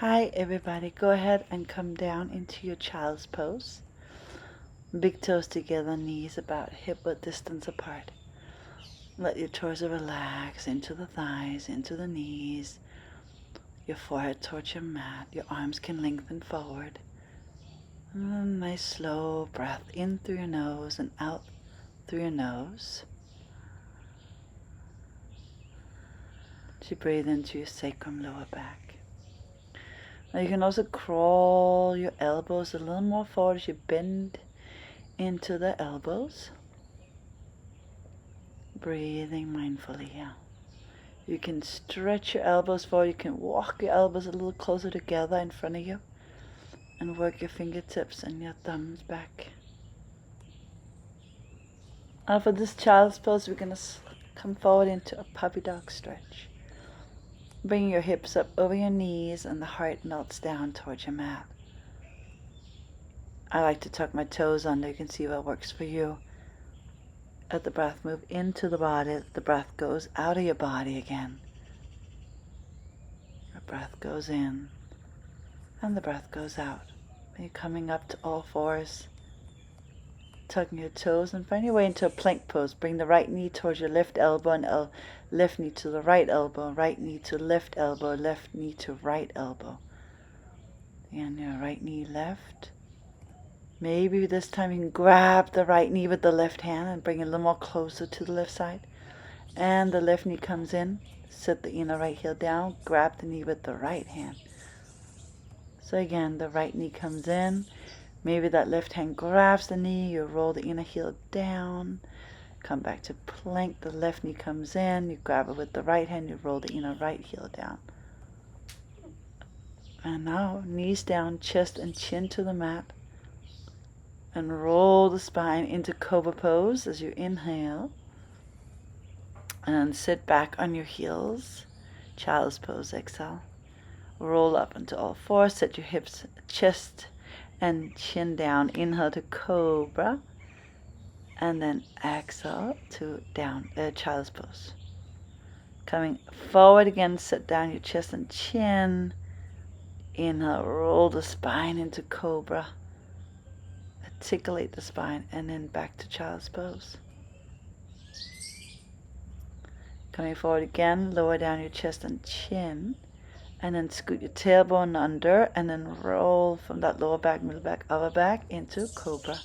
Hi everybody, go ahead and come down into your child's pose. Big toes together, knees about hip-width distance apart. Let your torso relax into the thighs, into the knees, your forehead towards your mat. Your arms can lengthen forward. And a nice slow breath in through your nose and out through your nose. As you breathe into your sacrum, lower back. Now you can also crawl your elbows a little more forward as you bend into the elbows. Breathing mindfully here. You can stretch your elbows forward. You can walk your elbows a little closer together in front of you and work your fingertips and your thumbs back. For this child's pose, we're going to come forward into a puppy dog stretch. Bring your hips up over your knees and the heart melts down towards your mat. I like to tuck my toes under. You can see what works for you. Let the breath move into the body. The breath goes out of your body again. The breath goes in and the breath goes out. You're coming up to all fours, tucking your toes and find your way into a plank pose. Bring the right knee towards your left elbow and left knee to the right elbow, right knee to left elbow, left knee to right elbow. And your right knee left. Maybe this time you can grab the right knee with the left hand and bring it a little more closer to the left side. And the left knee comes in. Sit the inner right heel down. Grab the knee with the right hand. So again, the right knee comes in. Maybe that left hand grabs the knee. You roll the inner heel down. Come back to plank. The left knee comes in. You grab it with the right hand. You roll the inner right heel down. And now knees down, chest and chin to the mat. And roll the spine into cobra pose as you inhale. And sit back on your heels. Child's pose, exhale. Roll up into all fours. Set your hips, chest and chin down. Inhale to cobra. And then exhale to down, child's pose. Coming forward again, set down your chest and chin. Inhale, roll the spine into cobra. Articulate the spine and then back to child's pose. Coming forward again, lower down your chest and chin, and then scoot your tailbone under and then roll from that lower back, middle back, upper back into cobra.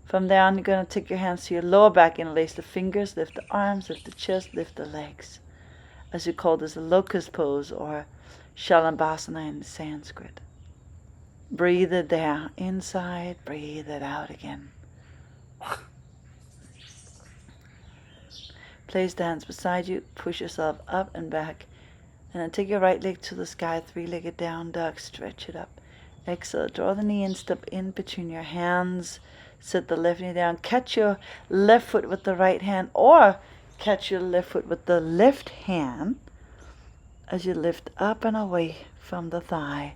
From there on, you're going to take your hands to your lower back, interlace the fingers, lift the arms, lift the chest, lift the legs. As you call this a locust pose or Shalabhasana in Sanskrit. Breathe it there inside, breathe it out again. Place the hands beside you, push yourself up and back, and then take your right leg to the sky, three-legged down dog, stretch it up. Exhale, draw the knee in, step in between your hands, sit the left knee down, catch your left foot with the right hand, or catch your left foot with the left hand as you lift up and away from the thigh,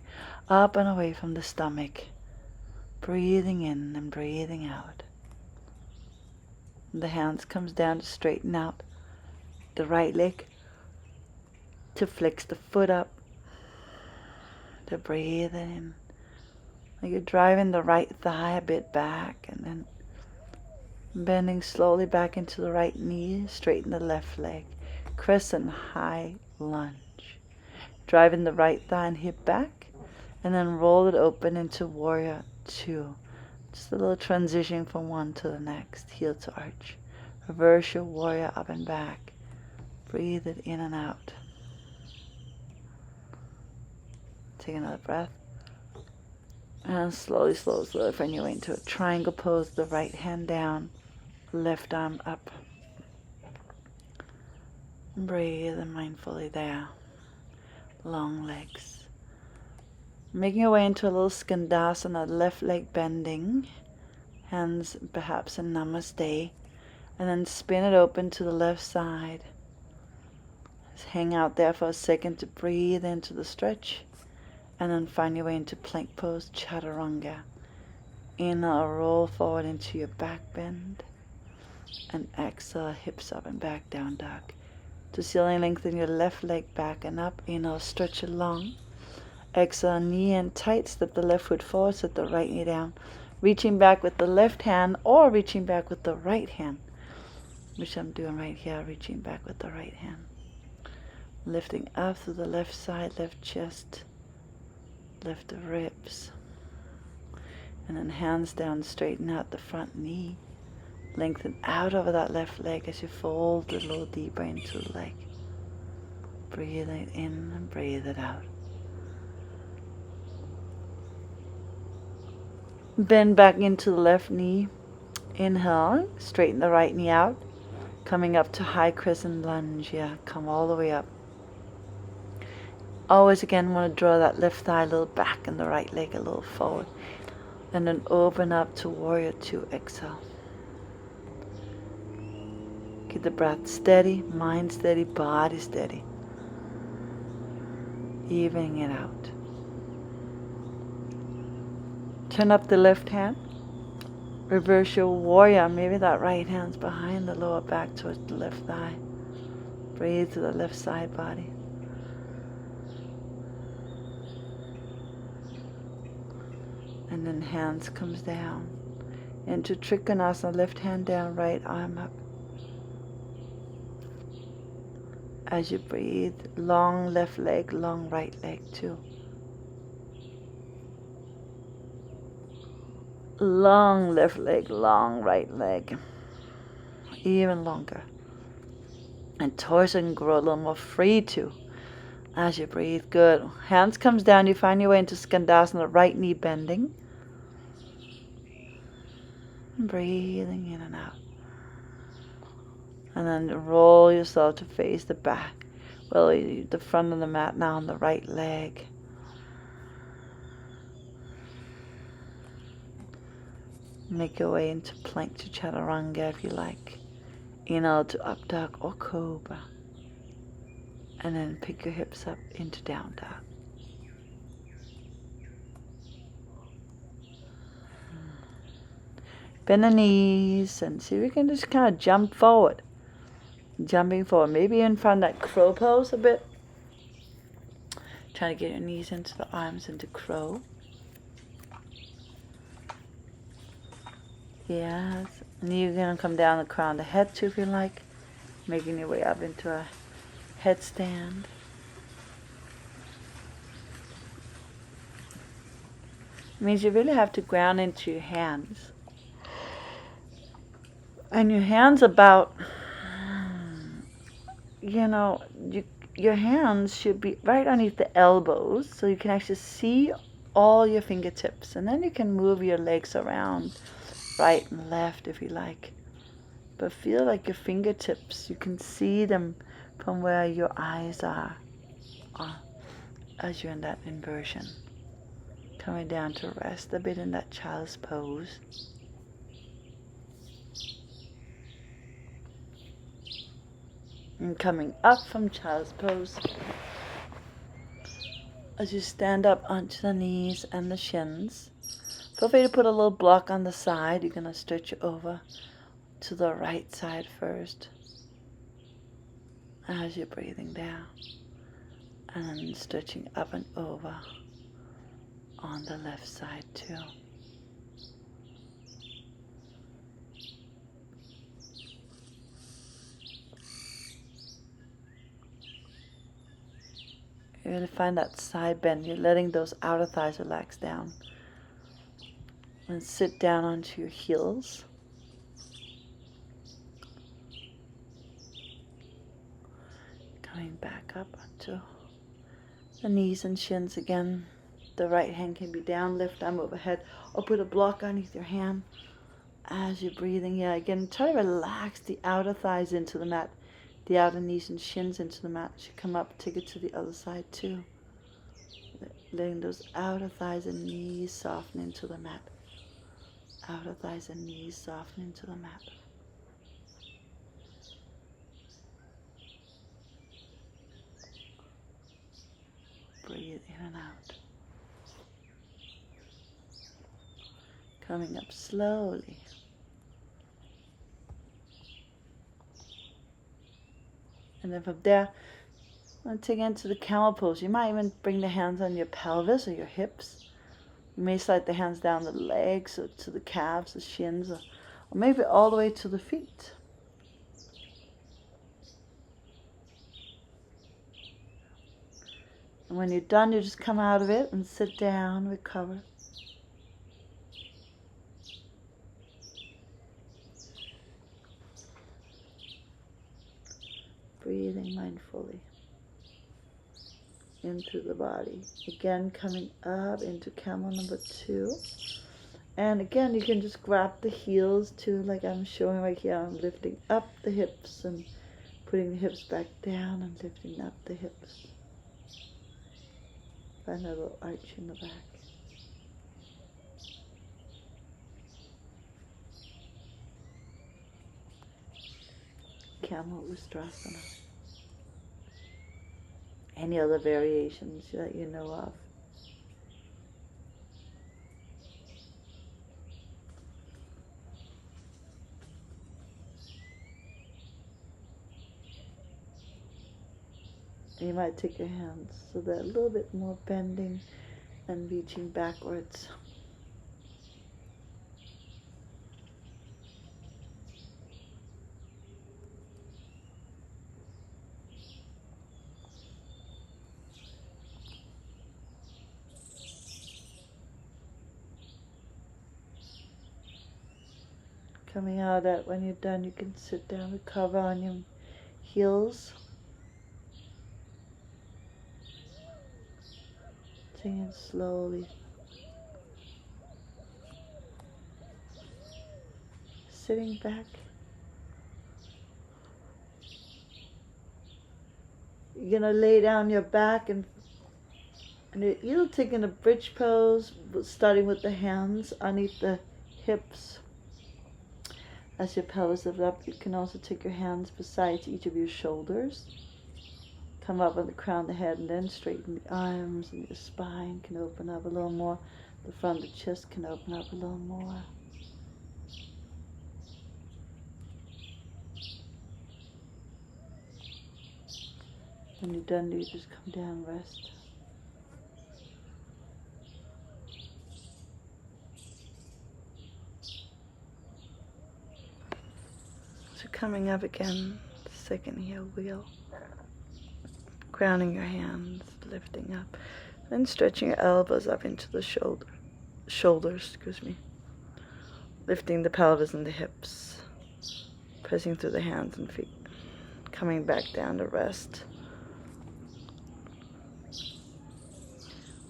up and away from the stomach, breathing in and breathing out. The hands comes down to straighten out the right leg, to flex the foot up, to breathe in. Like you're driving the right thigh a bit back and then bending slowly back into the right knee, straighten the left leg, crescent high lunge. Driving the right thigh and hip back, and then roll it open into warrior two. Just a little transition from one to the next, heel to arch. Reverse your warrior up and back. Breathe it in and out. Take another breath. And slowly find your way into a triangle pose. The right hand down, left arm up. Breathe mindfully there. Long legs. Making your way into a little skandasana, left leg bending. Hands perhaps in namaste. And then spin it open to the left side. Just hang out there for a second to breathe into the stretch. And then find your way into plank pose, chaturanga. Inhale, roll forward into your back bend. And exhale, hips up and back, down dog. To ceiling, lengthen your left leg back and up. Inhale, stretch it long. Exhale, knee in tight, step the left foot forward, set the right knee down. Reaching back with the left hand or reaching back with the right hand, which I'm doing right here, reaching back with the right hand. Lifting up through the left side, left chest, lift the ribs. And then hands down, straighten out the front knee. Lengthen out over that left leg as you fold it a little deeper into the leg. Breathe it in and breathe it out. Bend back into the left knee. Inhale, straighten the right knee out. Coming up to high crescent lunge. Yeah, come all the way up. Always again want to draw that left thigh a little back and the right leg a little forward. And then open up to warrior two. Exhale. Keep the breath steady, mind steady, body steady. Evening it out. Turn up the left hand. Reverse your warrior. Maybe that right hand's behind the lower back towards the left thigh. Breathe to the left side body. And then hands comes down. Into Trikonasana, left hand down, right arm up. As you breathe, long left leg, long right leg too. Long left leg, long right leg. Even longer. And torso can grow a little more free too. As you breathe, good. Hands comes down, you find your way into Skandasana, right knee bending. Breathing in and out. And then roll yourself to face the back. Well, the front of the mat now on the right leg. Make your way into plank to chaturanga if you like. Inhale to up dog or cobra. And then pick your hips up into down dog. Bend the knees and see if you can just kind of jump forward. Jumping forward, maybe even find that crow pose a bit. Trying to get your knees into the arms, into crow. Yes, and you're going to come down the crown of the head too if you like. Making your way up into a headstand. It means you really have to ground into your hands. And your hands about, your hands should be right underneath the elbows so you can actually see all your fingertips. And then you can move your legs around right and left if you like. But feel like your fingertips, you can see them from where your eyes are as you're in that inversion. Coming down to rest a bit in that child's pose. And coming up from child's pose, as you stand up onto the knees and the shins, feel free to put a little block on the side. You're going to stretch over to the right side first as you're breathing down, and then stretching up and over on the left side too. You really find that side bend. You're letting those outer thighs relax down. And sit down onto your heels. Coming back up onto the knees and shins again. The right hand can be down, left arm overhead, or put a block underneath your hand as you're breathing. Yeah, again, try to relax the outer thighs into the mat. The outer knees and shins into the mat. As you come up, take it to the other side too. Letting those outer thighs and knees soften into the mat. Outer thighs and knees soften into the mat. Breathe in and out. Coming up slowly. And then from there, And take it into the camel pose. You might even bring the hands on your pelvis or your hips. You may slide the hands down the legs or to the calves, the shins, or maybe all the way to the feet. And when you're done, you just come out of it and sit down, recover. Breathing mindfully into the body. Again, coming up into camel number 2. And again, you can just grab the heels too, like I'm showing right here. I'm lifting up the hips and putting the hips back down and lifting up the hips. Find a little arch in the back. Camel Ustrasana. Any other variations that you know of? And you might take your hands so they're a little bit more bending and reaching backwards. Coming out of that, when you're done, you can sit down, recover on your heels. Taking it slowly. Sitting back. You're going to lay down your back and you're either taking a bridge pose, starting with the hands underneath the hips. As your pelvis lifts up, you can also take your hands beside each of your shoulders. Come up on the crown of the head and then straighten the arms, and your spine can open up a little more. The front of the chest can open up a little more. When you're done, you just come down and rest. So coming up again, second heel wheel. Grounding your hands, lifting up. Then stretching your elbows up into the shoulders, lifting the pelvis and the hips, pressing through the hands and feet, coming back down to rest.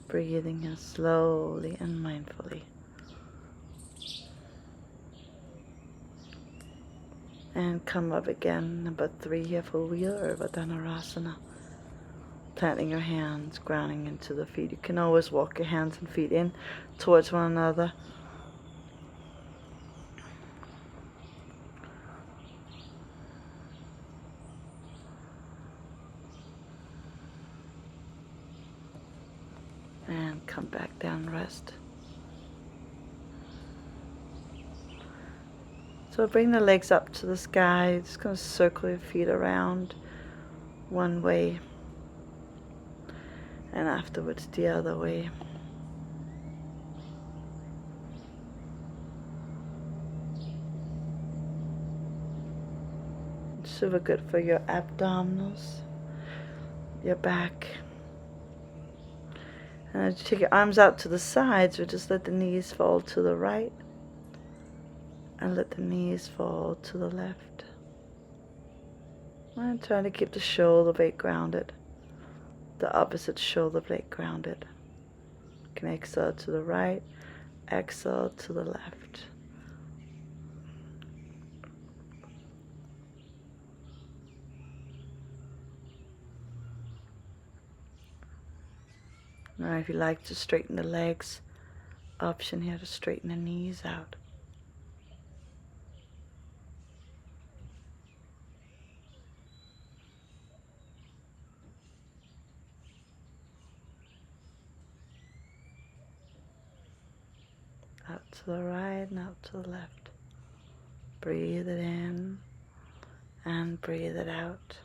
Breathing in slowly and mindfully. And come up again, number 3 here for wheel or Dhanurasana. Planting your hands, grounding into the feet. You can always walk your hands and feet in towards one another. And come back down, rest. So bring the legs up to the sky. Just going to circle your feet around one way. And afterwards the other way. Super good for your abdominals, your back. And as you take your arms out to the sides, we just let the knees fall to the right and let the knees fall to the left. And trying to keep the shoulder blade grounded. The opposite shoulder blade grounded. You can exhale to the right, exhale to the left. Now if you like to straighten the legs, option here to straighten the knees out. Out to the right and out to the left. Breathe it in and breathe it out.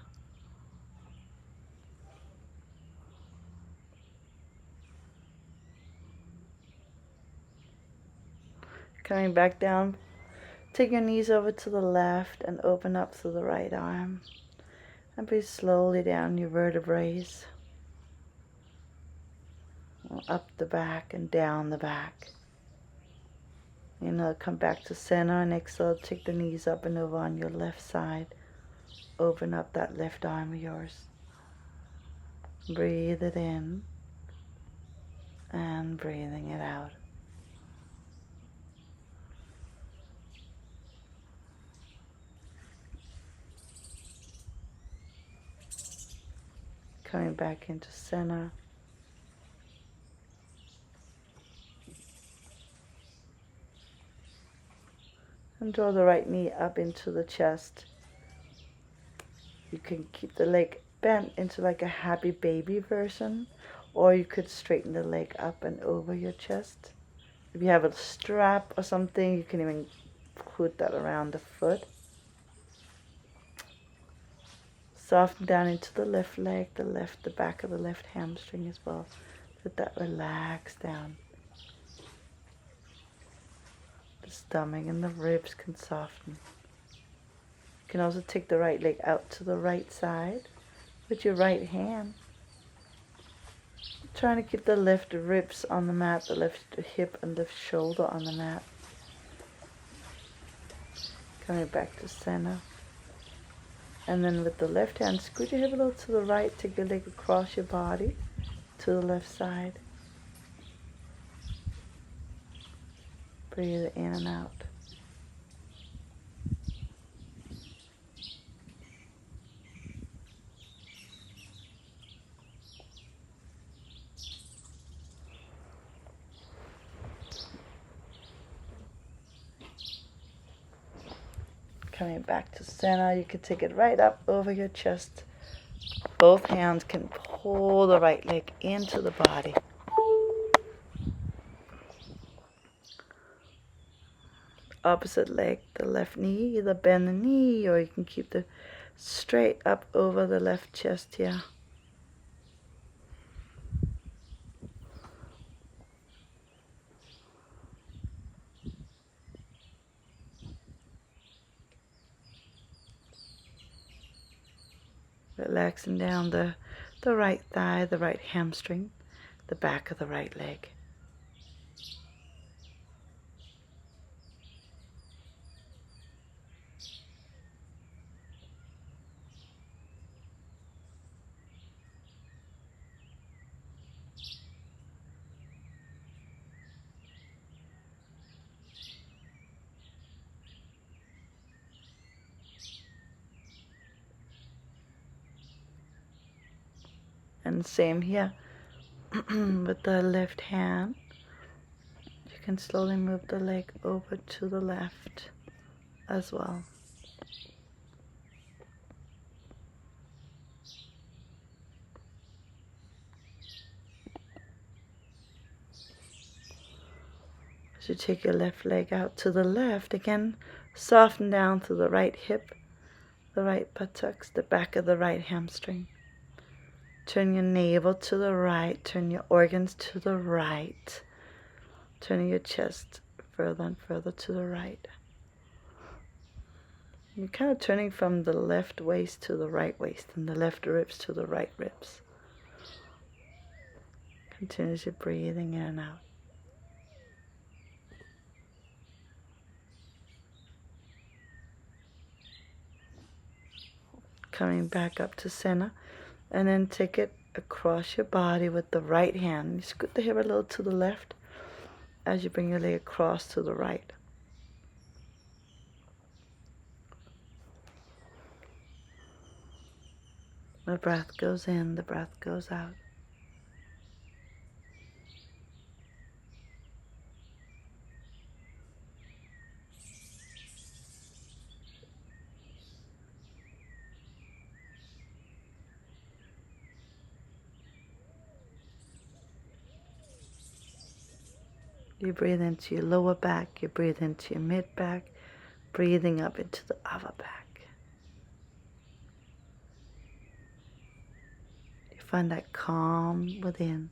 Coming back down, take your knees over to the left and open up through the right arm. And breathe slowly down your vertebrae. Up the back and down the back. Inhale, come back to center, and exhale, take the knees up and over on your left side. Open up that left arm of yours. Breathe it in and breathing it out. Coming back into center. And draw the right knee up into the chest. You can keep the leg bent into like a happy baby version, or you could straighten the leg up and over your chest. If you have a strap or something, you can even put that around the foot. Soften down into the left leg, the back of the left hamstring as well. Let that relax down. The stomach and the ribs can soften. You can also take the right leg out to the right side with your right hand. Trying to keep the left ribs on the mat, the left hip and left shoulder on the mat. Coming back to center. And then with the left hand, scoot your hip a little to the right, take your leg across your body to the left side. Breathe in and out. Coming back to center, you can take it right up over your chest. Both hands can pull the right leg into the body. Opposite leg, the left knee, either bend the knee or you can keep the straight up over the left chest here. Relaxing down the right thigh, the right hamstring, the back of the right leg. And same here with the left hand. You can slowly move the leg over to the left as well. As you take your left leg out to the left, again, soften down through the right hip, the right buttocks, the back of the right hamstring. Turn your navel to the right, turn your organs to the right, turning your chest further and further to the right. You're kind of turning from the left waist to the right waist and the left ribs to the right ribs. Continuously breathing in and out. Coming back up to center, and then take it across your body with the right hand. You scoot the hip a little to the left as you bring your leg across to the right. The breath goes in, the breath goes out. You breathe into your lower back, you breathe into your mid back, breathing up into the upper back. You find that calm within.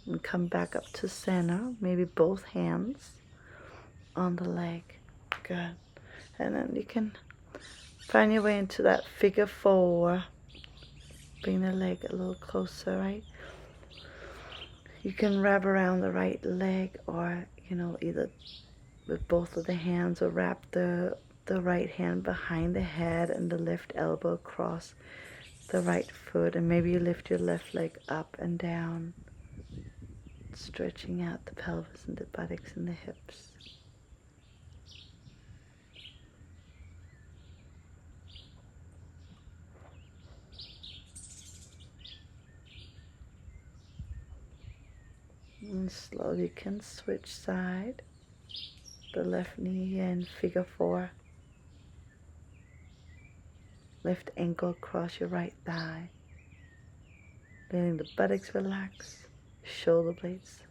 And come back up to center, maybe both hands on the leg. Good. And then you can find your way into that figure 4. Bring the leg a little closer, right? You can wrap around the right leg, or, either with both of the hands, or wrap the right hand behind the head and the left elbow across the right foot, and maybe you lift your left leg up and down, stretching out the pelvis and the buttocks and the hips. And slowly you can switch side. The left knee in figure 4. Left ankle across your right thigh. Letting the buttocks relax, shoulder blades.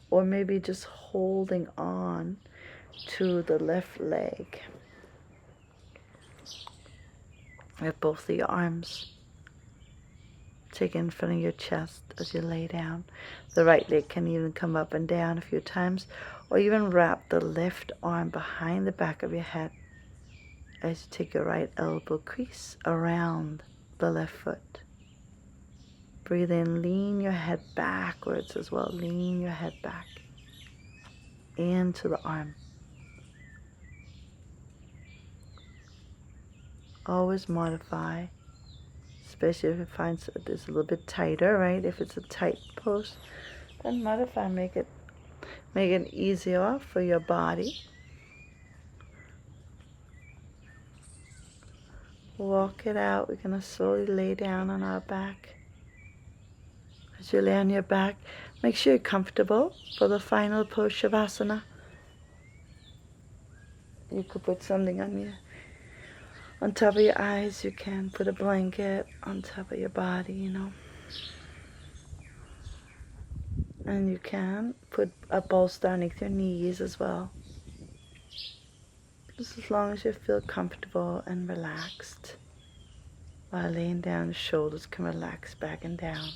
Or maybe just holding on to the left leg with both of your arms. Take it in front of your chest as you lay down. The right leg can even come up and down a few times, or even wrap the left arm behind the back of your head as you take your right elbow crease around the left foot. Breathe in, lean your head backwards as well. Lean your head back into the arm. Always modify, especially if it finds that it's a little bit tighter, right? If it's a tight pose, then modify, make it easier for your body. Walk it out. We're going to slowly lay down on our back. As you lay on your back, make sure you're comfortable for the final pose, Shavasana. You could put something on top of your eyes. You can put a blanket on top of your body, And you can put a bolster underneath your knees as well. Just as long as you feel comfortable and relaxed. While laying down, the shoulders can relax back and down.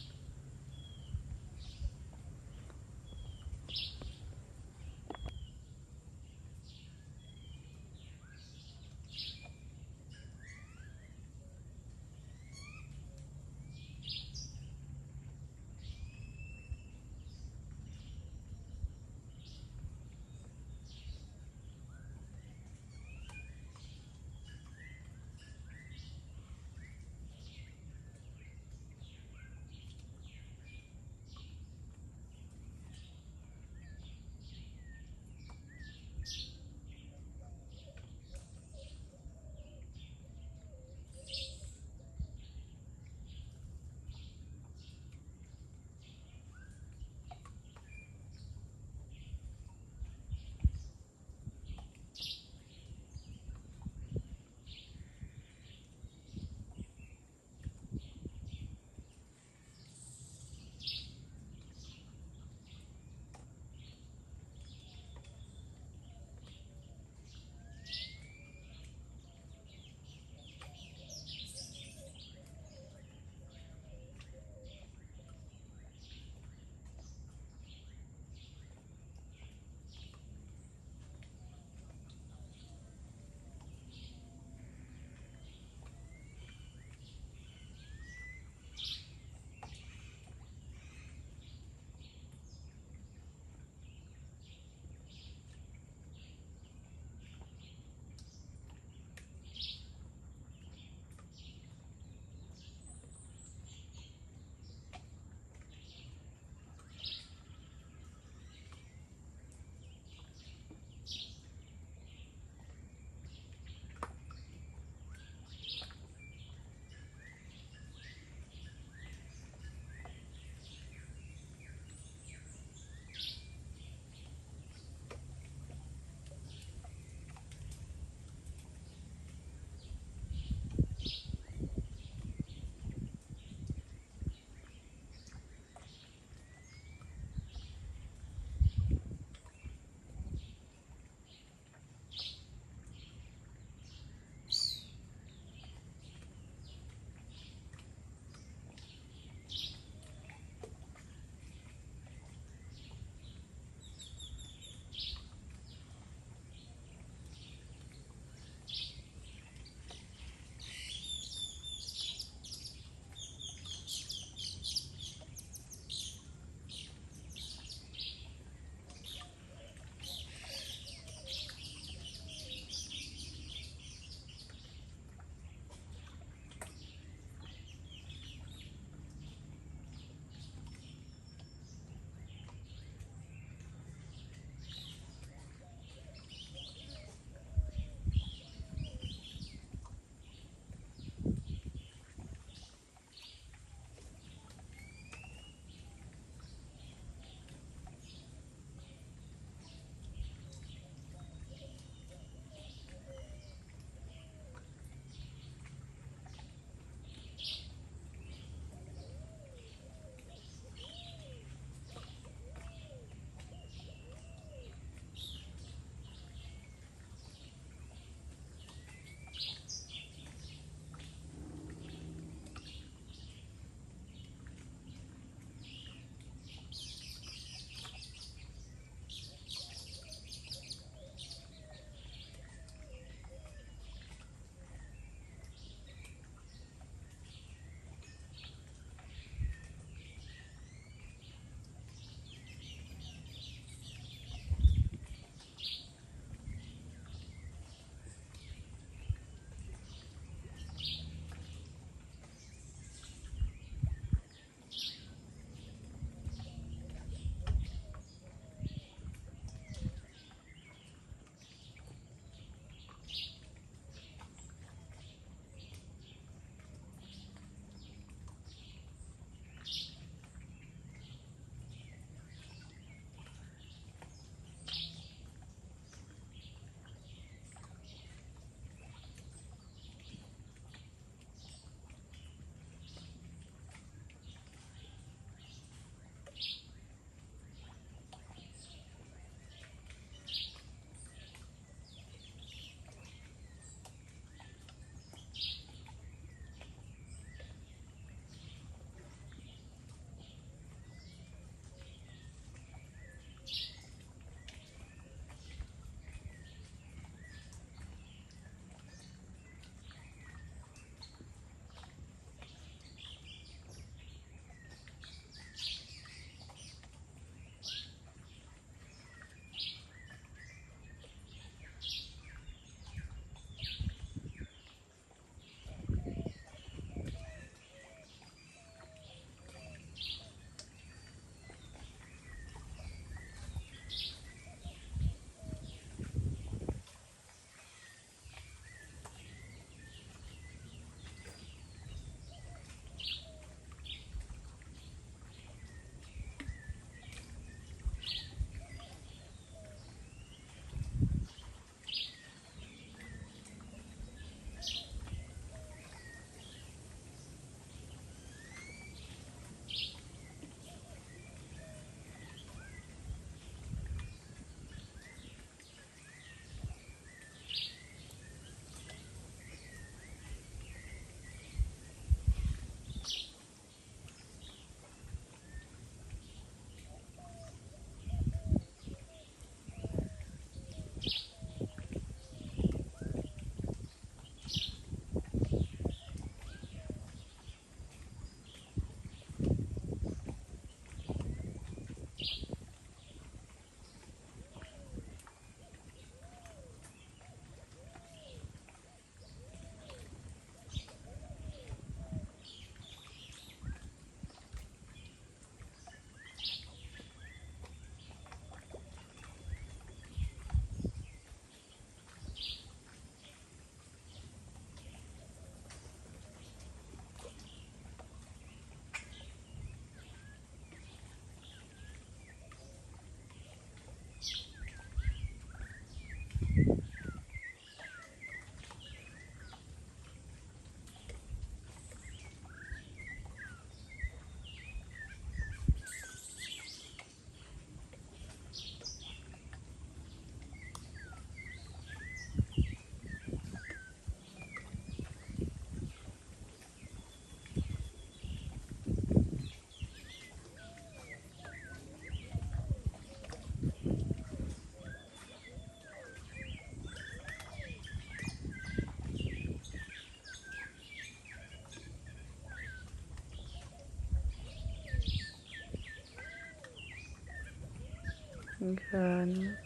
Good.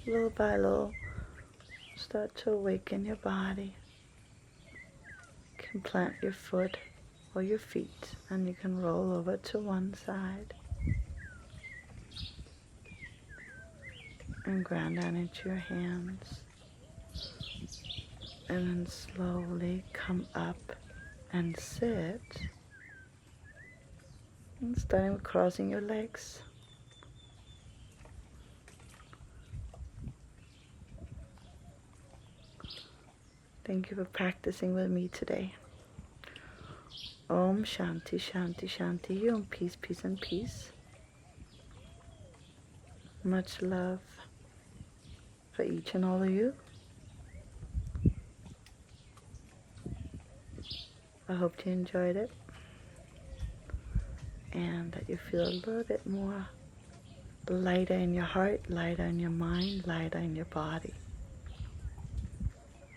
Little by little, start to awaken your body. You can plant your foot or your feet, and you can roll over to one side and ground down into your hands, and then slowly come up and sit, and starting with crossing your legs. Thank you for practicing with me today. Om Shanti Shanti Shanti. Om peace, peace and peace. Much love for each and all of you. I hope you enjoyed it, and that you feel a little bit more lighter in your heart, lighter in your mind, lighter in your body.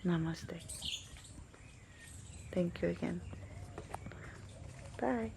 Namaste. Thank you again. Bye.